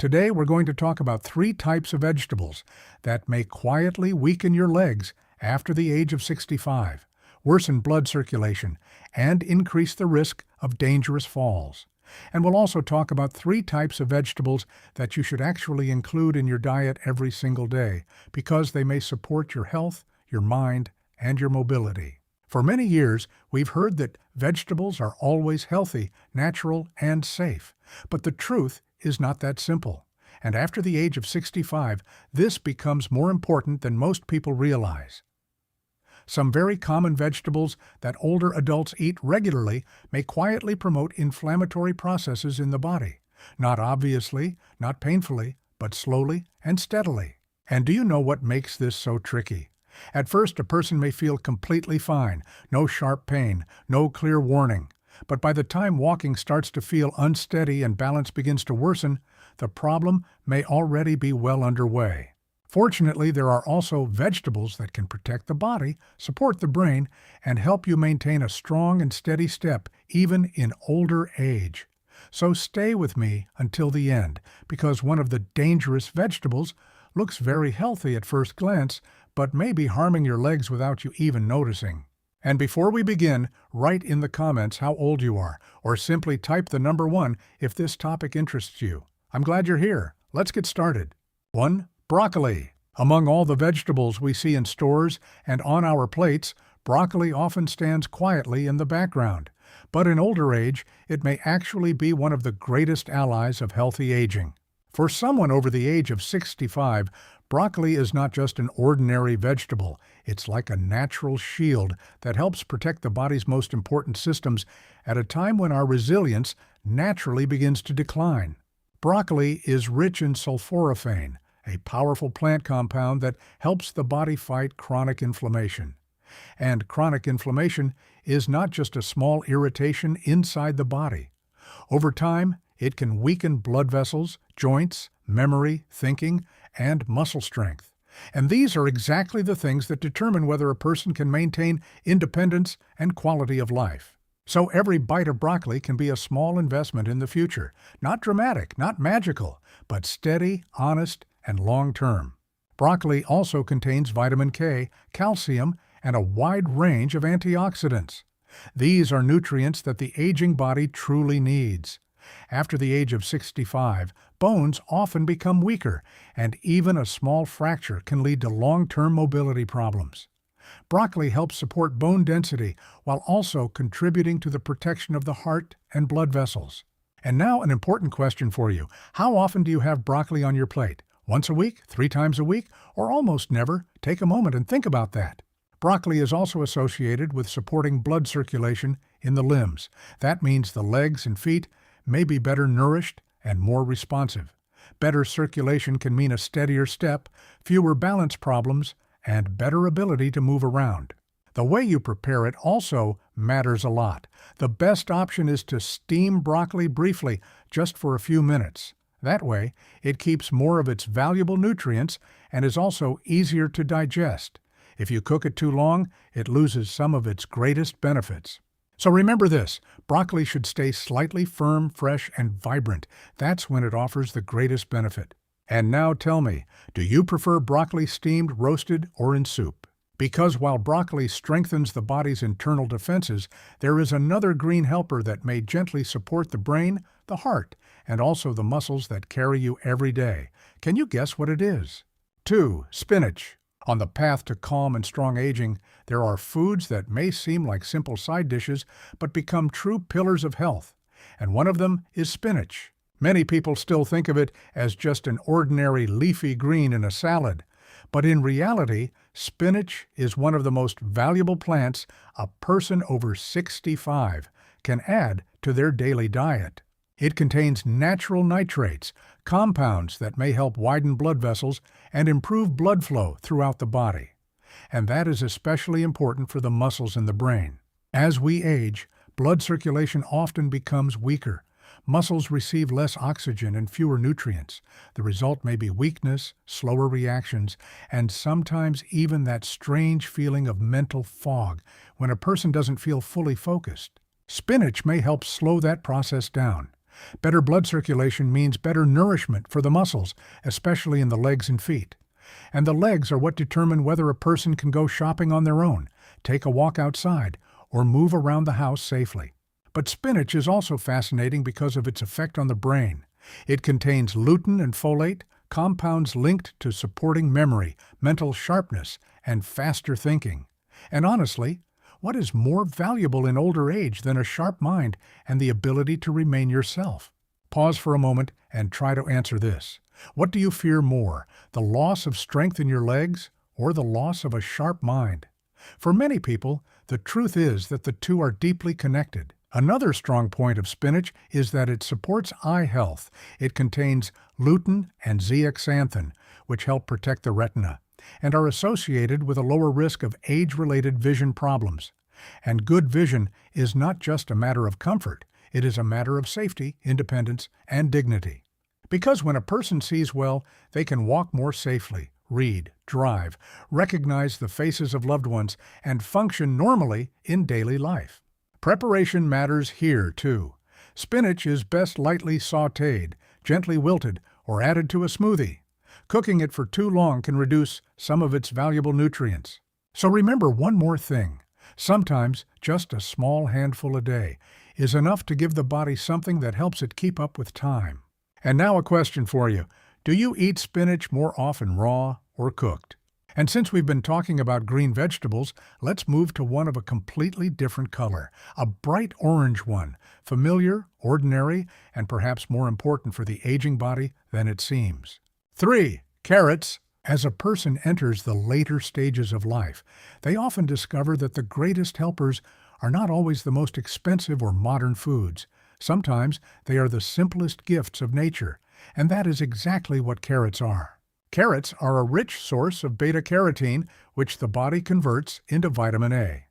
Today we're going to talk about 3 types of vegetables that may quietly weaken your legs after the age of 65, worsen blood circulation, and increase the risk of dangerous falls. And we'll also talk about 3 types of vegetables that you should actually include in your diet every single day because they may support your health, your mind, and your mobility. For many years, we've heard that vegetables are always healthy, natural, and safe. But the truth is not that simple. And after the age of 65, this becomes more important than most people realize. Some very common vegetables that older adults eat regularly may quietly promote inflammatory processes in the body. Not obviously, not painfully, but slowly and steadily. And do you know what makes this so tricky? At first, a person may feel completely fine, no sharp pain, no clear warning. But by the time walking starts to feel unsteady and balance begins to worsen, the problem may already be well underway. Fortunately, there are also vegetables that can protect the body, support the brain, and help you maintain a strong and steady step even in older age. So stay with me until the end, because one of the dangerous vegetables looks very healthy at first glance, but may be harming your legs without you even noticing. And before we begin, write in the comments how old you are, or simply type the number 1 if this topic interests you. I'm glad you're here. Let's get started. 1. Broccoli. Among all the vegetables we see in stores and on our plates, broccoli often stands quietly in the background. But in older age, it may actually be one of the greatest allies of healthy aging. For someone over the age of 65, broccoli is not just an ordinary vegetable. It's like a natural shield that helps protect the body's most important systems at a time when our resilience naturally begins to decline. Broccoli is rich in sulforaphane, a powerful plant compound that helps the body fight chronic inflammation. And chronic inflammation is not just a small irritation inside the body. Over time, it can weaken blood vessels, joints, memory, thinking, and muscle strength. And these are exactly the things that determine whether a person can maintain independence and quality of life. So every bite of broccoli can be a small investment in the future. Not dramatic, not magical, but steady, honest, and long-term. Broccoli also contains vitamin K, calcium, and a wide range of antioxidants. These are nutrients that the aging body truly needs. After the age of 65, bones often become weaker, and even a small fracture can lead to long-term mobility problems. Broccoli helps support bone density while also contributing to the protection of the heart and blood vessels. And now an important question for you. How often do you have broccoli on your plate? Once a week, 3 times a week, or almost never? Take a moment and think about that. Broccoli is also associated with supporting blood circulation in the limbs. That means the legs and feet may be better nourished and more responsive. Better circulation can mean a steadier step, fewer balance problems, and better ability to move around. The way you prepare it also matters a lot. The best option is to steam broccoli briefly, just for a few minutes. That way, it keeps more of its valuable nutrients and is also easier to digest. If you cook it too long, it loses some of its greatest benefits. So remember this, broccoli should stay slightly firm, fresh, and vibrant. That's when it offers the greatest benefit. And now tell me, do you prefer broccoli steamed, roasted, or in soup? Because while broccoli strengthens the body's internal defenses, there is another green helper that may gently support the brain, the heart, and also the muscles that carry you every day. Can you guess what it is? 2. Spinach. On the path to calm and strong aging, there are foods that may seem like simple side dishes, but become true pillars of health. And one of them is spinach. Many people still think of it as just an ordinary leafy green in a salad. But in reality, spinach is one of the most valuable plants a person over 65 can add to their daily diet. It contains natural nitrates, compounds that may help widen blood vessels and improve blood flow throughout the body. And that is especially important for the muscles in the brain. As we age, blood circulation often becomes weaker. Muscles receive less oxygen and fewer nutrients. The result may be weakness, slower reactions, and sometimes even that strange feeling of mental fog when a person doesn't feel fully focused. Spinach may help slow that process down. Better blood circulation means better nourishment for the muscles, especially in the legs and feet. And the legs are what determine whether a person can go shopping on their own, take a walk outside, or move around the house safely. But spinach is also fascinating because of its effect on the brain. It contains lutein and folate, compounds linked to supporting memory, mental sharpness, and faster thinking. And honestly, what is more valuable in older age than a sharp mind and the ability to remain yourself? Pause for a moment and try to answer this. What do you fear more, the loss of strength in your legs or the loss of a sharp mind? For many people, the truth is that the two are deeply connected. Another strong point of spinach is that it supports eye health. It contains lutein and zeaxanthin, which help protect the retina, and are associated with a lower risk of age-related vision problems. And good vision is not just a matter of comfort, it is a matter of safety, independence, and dignity. Because when a person sees well, they can walk more safely, read, drive, recognize the faces of loved ones, and function normally in daily life. Preparation matters here, too. Spinach is best lightly sautéed, gently wilted, or added to a smoothie. Cooking it for too long can reduce some of its valuable nutrients. So remember one more thing. Sometimes just a small handful a day is enough to give the body something that helps it keep up with time. And now a question for you. Do you eat spinach more often raw or cooked? And since we've been talking about green vegetables, let's move to one of a completely different color, a bright orange one, familiar, ordinary, and perhaps more important for the aging body than it seems. 3. Carrots. As a person enters the later stages of life, they often discover that the greatest helpers are not always the most expensive or modern foods. Sometimes they are the simplest gifts of nature, and that is exactly what carrots are. Carrots are a rich source of beta-carotene, which the body converts into vitamin A.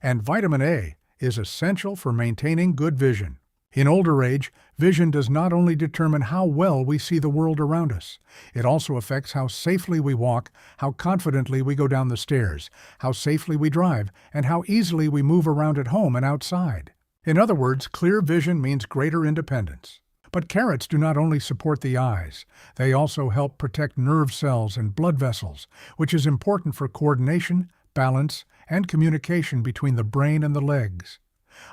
And vitamin A is essential for maintaining good vision. In older age, vision does not only determine how well we see the world around us, it also affects how safely we walk, how confidently we go down the stairs, how safely we drive, and how easily we move around at home and outside. In other words, clear vision means greater independence. But carrots do not only support the eyes, they also help protect nerve cells and blood vessels, which is important for coordination, balance, and communication between the brain and the legs.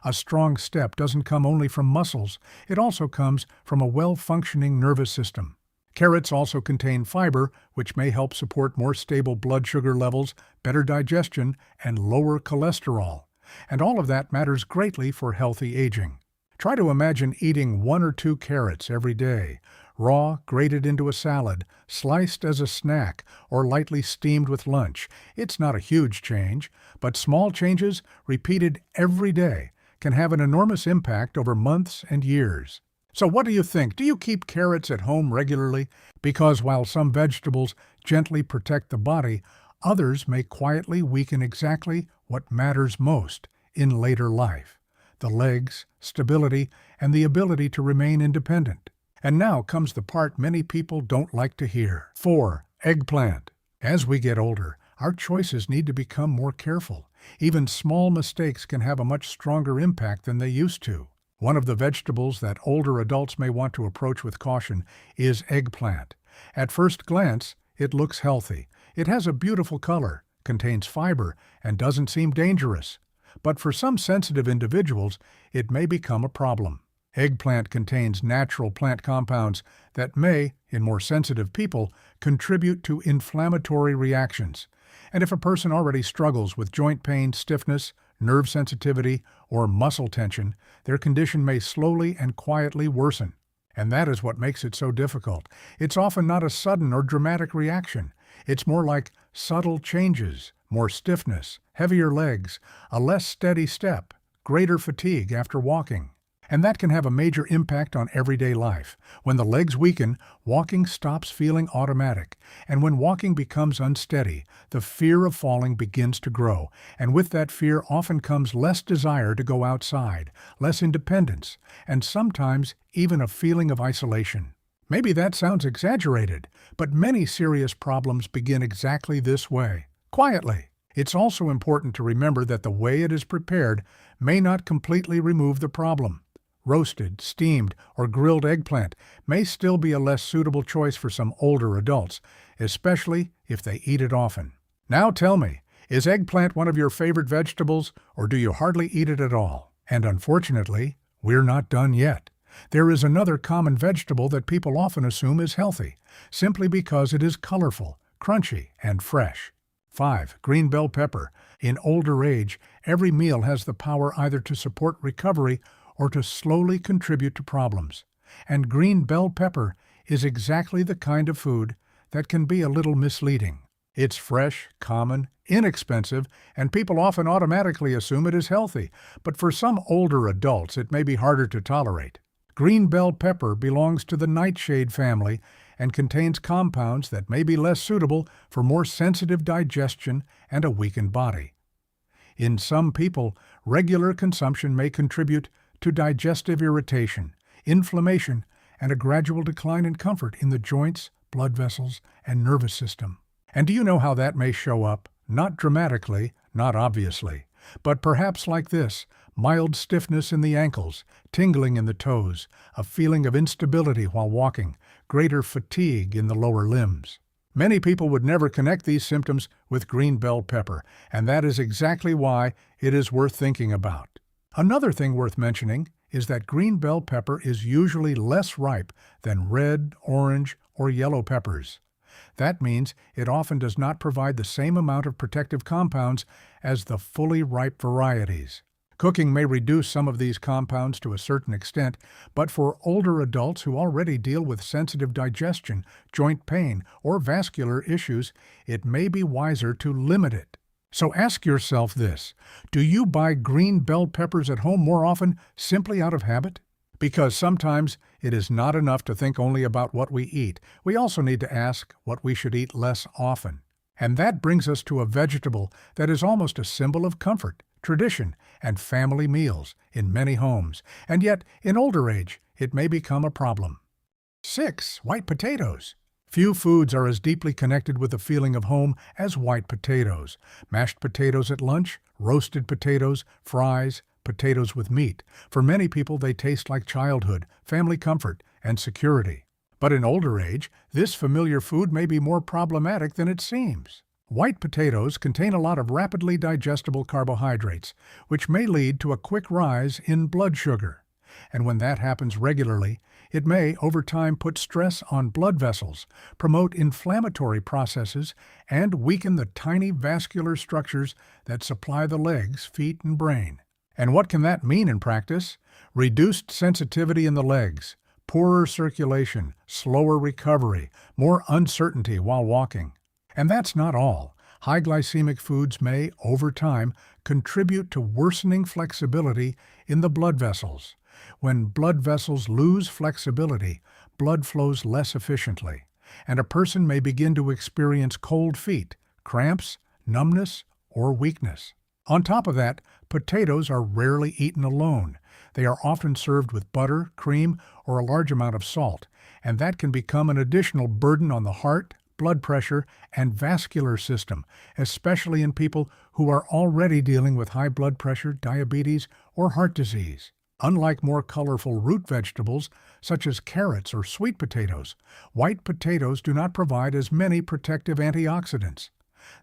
A strong step doesn't come only from muscles, it also comes from a well-functioning nervous system. Carrots also contain fiber, which may help support more stable blood sugar levels, better digestion, and lower cholesterol. And all of that matters greatly for healthy aging. Try to imagine eating 1 or 2 carrots every day, raw, grated into a salad, sliced as a snack, or lightly steamed with lunch. It's not a huge change, but small changes, repeated every day, can have an enormous impact over months and years. So what do you think? Do you keep carrots at home regularly? Because while some vegetables gently protect the body, others may quietly weaken exactly what matters most in later life: the legs, stability, and the ability to remain independent. And now comes the part many people don't like to hear. 4. Eggplant. As we get older, our choices need to become more careful. Even small mistakes can have a much stronger impact than they used to. One of the vegetables that older adults may want to approach with caution is eggplant. At first glance, it looks healthy. It has a beautiful color, contains fiber, and doesn't seem dangerous. But for some sensitive individuals, it may become a problem. Eggplant contains natural plant compounds that may, in more sensitive people, contribute to inflammatory reactions. And if a person already struggles with joint pain, stiffness, nerve sensitivity, or muscle tension, their condition may slowly and quietly worsen. And that is what makes it so difficult. It's often not a sudden or dramatic reaction. It's more like subtle changes, more stiffness, heavier legs, a less steady step, greater fatigue after walking. And that can have a major impact on everyday life. When the legs weaken, walking stops feeling automatic. And when walking becomes unsteady, the fear of falling begins to grow. And with that fear often comes less desire to go outside, less independence, and sometimes even a feeling of isolation. Maybe that sounds exaggerated, but many serious problems begin exactly this way, quietly. It's also important to remember that the way it is prepared may not completely remove the problem. Roasted, steamed, or grilled eggplant may still be a less suitable choice for some older adults, especially if they eat it often. Now tell me, is eggplant one of your favorite vegetables, or do you hardly eat it at all? And unfortunately, we're not done yet. There is another common vegetable that people often assume is healthy, simply because it is colorful, crunchy, and fresh. 5. Green bell pepper. In older age, every meal has the power either to support recovery or to slowly contribute to problems. And green bell pepper is exactly the kind of food that can be a little misleading. It's fresh, common, inexpensive, and people often automatically assume it is healthy, but for some older adults it may be harder to tolerate. Green bell pepper belongs to the nightshade family and contains compounds that may be less suitable for more sensitive digestion and a weakened body. In some people, regular consumption may contribute to digestive irritation, inflammation, and a gradual decline in comfort in the joints, blood vessels, and nervous system. And do you know how that may show up? Not dramatically, not obviously, but perhaps like this: mild stiffness in the ankles, tingling in the toes, a feeling of instability while walking, greater fatigue in the lower limbs. Many people would never connect these symptoms with green bell pepper, and that is exactly why it is worth thinking about. Another thing worth mentioning is that green bell pepper is usually less ripe than red, orange, or yellow peppers. That means it often does not provide the same amount of protective compounds as the fully ripe varieties. Cooking may reduce some of these compounds to a certain extent, but for older adults who already deal with sensitive digestion, joint pain, or vascular issues, it may be wiser to limit it. So ask yourself this: do you buy green bell peppers at home more often simply out of habit? Because sometimes it is not enough to think only about what we eat. We also need to ask what we should eat less often. And that brings us to a vegetable that is almost a symbol of comfort, tradition, and family meals in many homes, and yet in older age it may become a problem. 6. White potatoes. Few foods are as deeply connected with the feeling of home as white potatoes. Mashed potatoes at lunch, roasted potatoes, fries, potatoes with meat. For many people, they taste like childhood, family comfort, and security. But in older age, this familiar food may be more problematic than it seems. White potatoes contain a lot of rapidly digestible carbohydrates, which may lead to a quick rise in blood sugar. And when that happens regularly, it may, over time, put stress on blood vessels, promote inflammatory processes, and weaken the tiny vascular structures that supply the legs, feet, and brain. And what can that mean in practice? Reduced sensitivity in the legs, poorer circulation, slower recovery, more uncertainty while walking. And that's not all. High glycemic foods may, over time, contribute to worsening flexibility in the blood vessels. When blood vessels lose flexibility, blood flows less efficiently, and a person may begin to experience cold feet, cramps, numbness, or weakness. On top of that, potatoes are rarely eaten alone. They are often served with butter, cream, or a large amount of salt, and that can become an additional burden on the heart, blood pressure, and vascular system, especially in people who are already dealing with high blood pressure, diabetes, or heart disease. Unlike more colorful root vegetables, such as carrots or sweet potatoes, white potatoes do not provide as many protective antioxidants.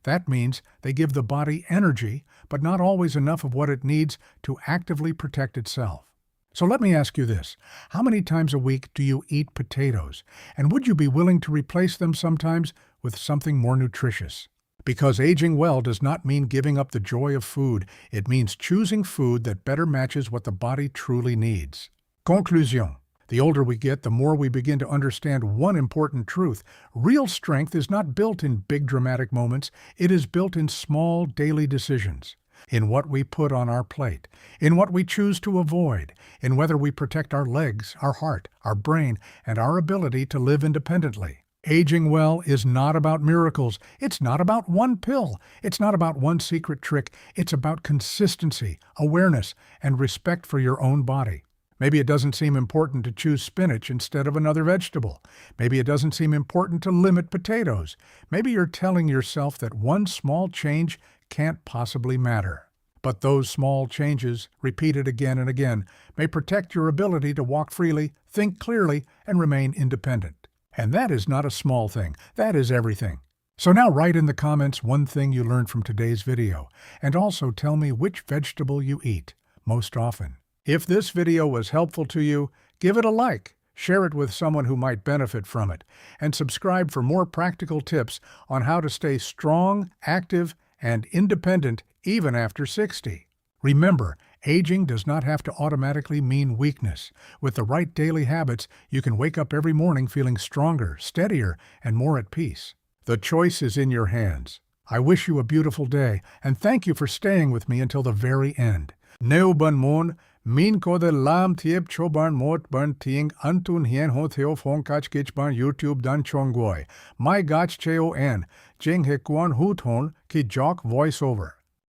That means they give the body energy, but not always enough of what it needs to actively protect itself. So let me ask you this: how many times a week do you eat potatoes? And would you be willing to replace them sometimes with something more nutritious? Because aging well does not mean giving up the joy of food. It means choosing food that better matches what the body truly needs. Conclusion. The older we get, the more we begin to understand one important truth. Real strength is not built in big dramatic moments. It is built in small daily decisions. In what we put on our plate, in what we choose to avoid, in whether we protect our legs, our heart, our brain, and our ability to live independently. Aging well is not about miracles. It's not about one pill. It's not about one secret trick. It's about consistency, awareness, and respect for your own body. Maybe it doesn't seem important to choose spinach instead of another vegetable. Maybe it doesn't seem important to limit potatoes. Maybe you're telling yourself that one small change can't possibly matter. But those small changes, repeated again and again, may protect your ability to walk freely, think clearly, and remain independent. And that is not a small thing, that is everything. So now write in the comments one thing you learned from today's video, and also tell me which vegetable you eat most often. If this video was helpful to you, give it a like, share it with someone who might benefit from it, and subscribe for more practical tips on how to stay strong, active, and independent even after 60. Remember, aging does not have to automatically mean weakness. With the right daily habits, you can wake up every morning feeling stronger, steadier, and more at peace. The choice is in your hands. I wish you a beautiful day, and thank you for staying with me until the very end. Neu ban mon, min ko de lam tiep cho ban mot ban ting antun hien ho theo fong kach kich ban YouTube dan chonggoy. My gach cheo en, jing hekwan huton ki jock voiceover.